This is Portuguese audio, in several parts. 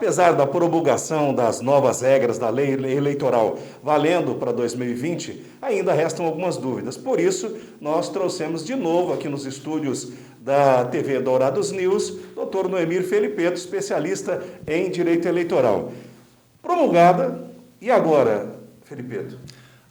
Apesar da promulgação das novas regras da lei eleitoral valendo para 2020, ainda restam algumas dúvidas. Por isso, nós trouxemos de novo aqui nos estúdios da TV Dourados News, Dr. Noemir Felipeto, especialista em direito eleitoral. Promulgada, e agora, Felipeto?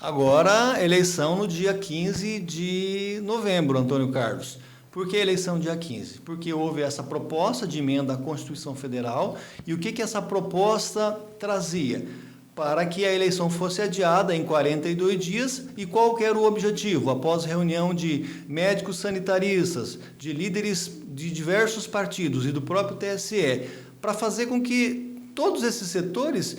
Agora, eleição no dia 15 de novembro, Antônio Carlos. Por que eleição dia 15? Porque houve essa proposta de emenda à Constituição Federal e o que essa proposta trazia? Para que a eleição fosse adiada em 42 dias e qual que era o objetivo? Após reunião de médicos sanitaristas, de líderes de diversos partidos e do próprio TSE, para fazer com que todos esses setores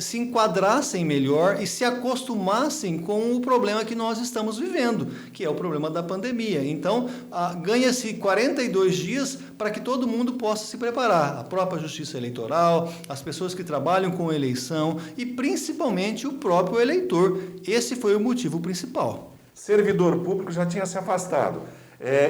se enquadrassem melhor e se acostumassem com o problema que nós estamos vivendo, que é o problema da pandemia. Então, ganha-se 42 dias para que todo mundo possa se preparar. A própria Justiça Eleitoral, as pessoas que trabalham com eleição e, principalmente, o próprio eleitor. Esse foi o motivo principal. Servidor público já tinha se afastado.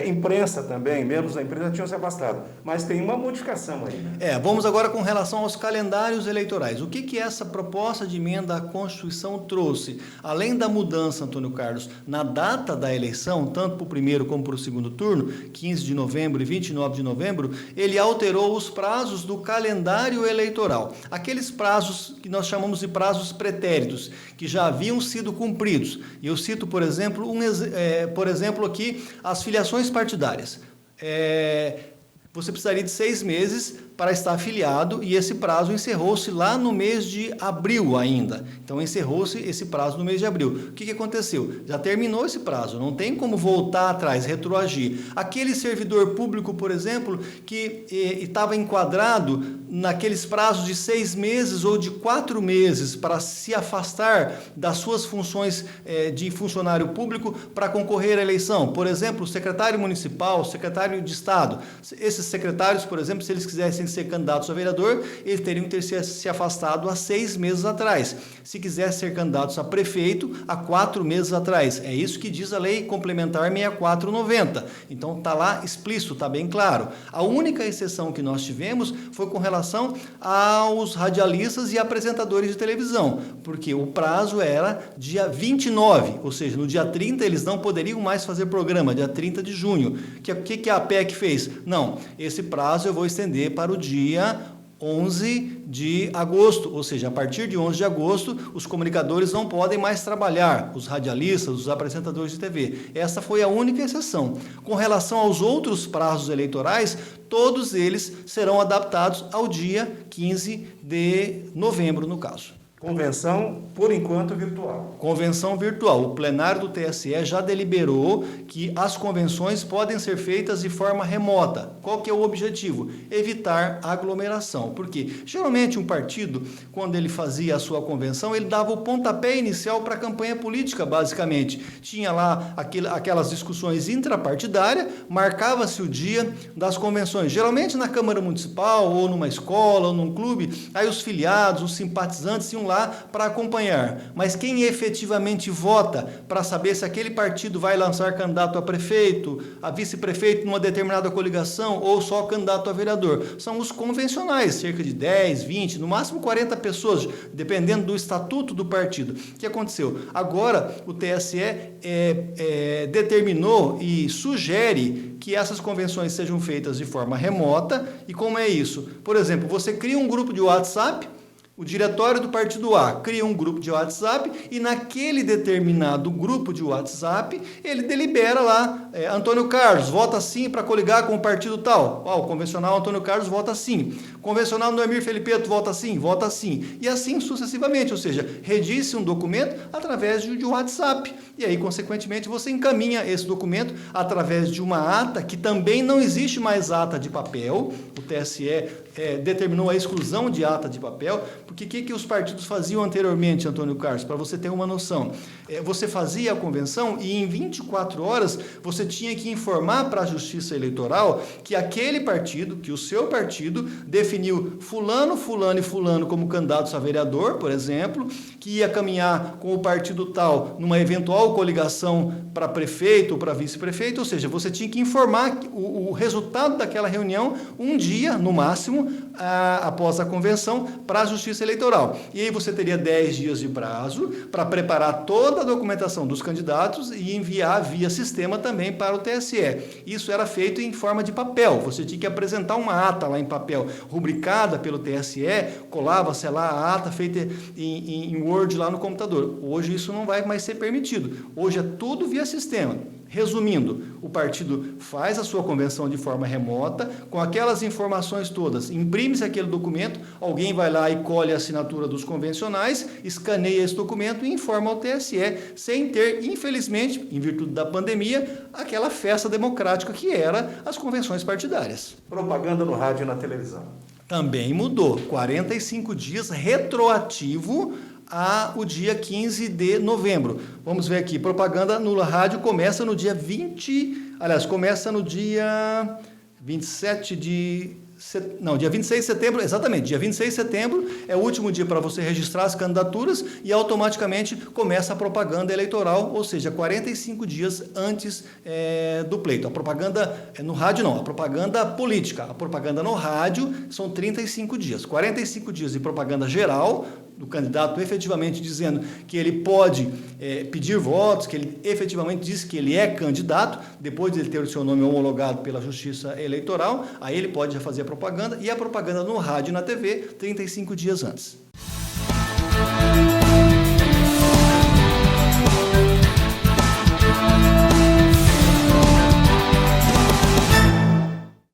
Imprensa também, membros da imprensa tinham se afastado, mas tem uma modificação aí, né? Vamos agora com relação aos calendários eleitorais. O que essa proposta de emenda à Constituição trouxe? Além da mudança, Antônio Carlos, na data da eleição, tanto para o primeiro como para o segundo turno, 15 de novembro e 29 de novembro, ele alterou os prazos do calendário eleitoral. Aqueles prazos que nós chamamos de prazos pretéritos, que já haviam sido cumpridos. E eu cito, por exemplo, aqui, as filiações partidárias. Você precisaria de 6 meses para estar afiliado e esse prazo encerrou-se lá no mês de abril ainda. Então, encerrou-se esse prazo no mês de abril. O que aconteceu? Já terminou esse prazo, não tem como voltar atrás, retroagir. Aquele servidor público, por exemplo, que estava enquadrado naqueles prazos de 6 meses ou de 4 meses para se afastar das suas funções de funcionário público para concorrer à eleição. Por exemplo, o secretário municipal, o secretário de Estado. Esses secretários, por exemplo, se eles quisessem ser candidatos a vereador, eles teriam que ter se afastado há 6 meses atrás. Se quisessem ser candidatos a prefeito, há 4 meses atrás. É isso que diz a Lei Complementar 6490. Então, está lá explícito, está bem claro. A única exceção que nós tivemos foi com relação aos radialistas e apresentadores de televisão, porque o prazo era dia 29, ou seja, no dia 30 eles não poderiam mais fazer programa, dia 30 de junho. O que a PEC fez? Não, esse prazo eu vou estender para o dia 11 de agosto, ou seja, a partir de 11 de agosto, os comunicadores não podem mais trabalhar, os radialistas, os apresentadores de TV. Essa foi a única exceção. Com relação aos outros prazos eleitorais, todos eles serão adaptados ao dia 15 de novembro, no caso. Convenção, por enquanto, virtual. Convenção virtual. O plenário do TSE já deliberou que as convenções podem ser feitas de forma remota. Qual que é o objetivo? Evitar aglomeração. Porque, geralmente, um partido, quando ele fazia a sua convenção, ele dava o pontapé inicial para a campanha política, basicamente. Tinha lá aquelas discussões intrapartidárias, marcava-se o dia das convenções. Geralmente, na Câmara Municipal, ou numa escola, ou num clube, aí os filiados, os simpatizantes iam lá para acompanhar, mas quem efetivamente vota para saber se aquele partido vai lançar candidato a prefeito, a vice-prefeito numa determinada coligação ou só candidato a vereador, são os convencionais, cerca de 10, 20, no máximo 40 pessoas, dependendo do estatuto do partido. O que aconteceu? Agora o TSE determinou e sugere que essas convenções sejam feitas de forma remota. E como é isso? Por exemplo, você cria um grupo de WhatsApp. O diretório do partido A cria um grupo de WhatsApp e naquele determinado grupo de WhatsApp ele delibera lá, Antônio Carlos vota sim para coligar com o partido tal. O convencional Antônio Carlos vota sim. Convencional Noemir Felipeto vota sim, vota sim. E assim sucessivamente, ou seja, redige-se um documento através de WhatsApp. E aí, consequentemente, você encaminha esse documento através de uma ata, que também não existe mais ata de papel. O TSE determinou a exclusão de ata de papel, porque o que os partidos faziam anteriormente, Antônio Carlos, para você ter uma noção? Você fazia a convenção e em 24 horas você tinha que informar para a Justiça Eleitoral que aquele partido, que o seu partido, definiu fulano, fulano e fulano como candidatos a vereador, por exemplo, que ia caminhar com o partido tal numa eventual coligação para prefeito ou para vice-prefeito, ou seja, você tinha que informar o resultado daquela reunião um dia, no máximo, após a convenção para a Justiça Eleitoral. E aí você teria 10 dias de prazo para preparar toda a documentação dos candidatos e enviar via sistema também para o TSE. Isso era feito em forma de papel. Você tinha que apresentar uma ata lá em papel, rubricada pelo TSE, colava-se lá a ata feita em Word lá no computador. Hoje isso não vai mais ser permitido. Hoje é tudo via sistema. Resumindo, o partido faz a sua convenção de forma remota, com aquelas informações todas, imprime-se aquele documento, alguém vai lá e colhe a assinatura dos convencionais, escaneia esse documento e informa ao TSE, sem ter, infelizmente, em virtude da pandemia, aquela festa democrática que era as convenções partidárias. Propaganda no rádio e na televisão. Também mudou, 45 dias retroativo o dia 15 de novembro. Vamos ver aqui, propaganda no rádio começa no dia 26 de setembro, exatamente, dia 26 de setembro é o último dia para você registrar as candidaturas e automaticamente começa a propaganda eleitoral, ou seja, 45 dias antes do pleito. A propaganda no rádio não, a propaganda política, a propaganda no rádio são 35 dias, 45 dias de propaganda geral, do candidato efetivamente dizendo que ele pode pedir votos, que ele efetivamente diz que ele é candidato, depois de ele ter o seu nome homologado pela Justiça Eleitoral, aí ele pode já fazer a propaganda, e a propaganda no rádio e na TV 35 dias antes.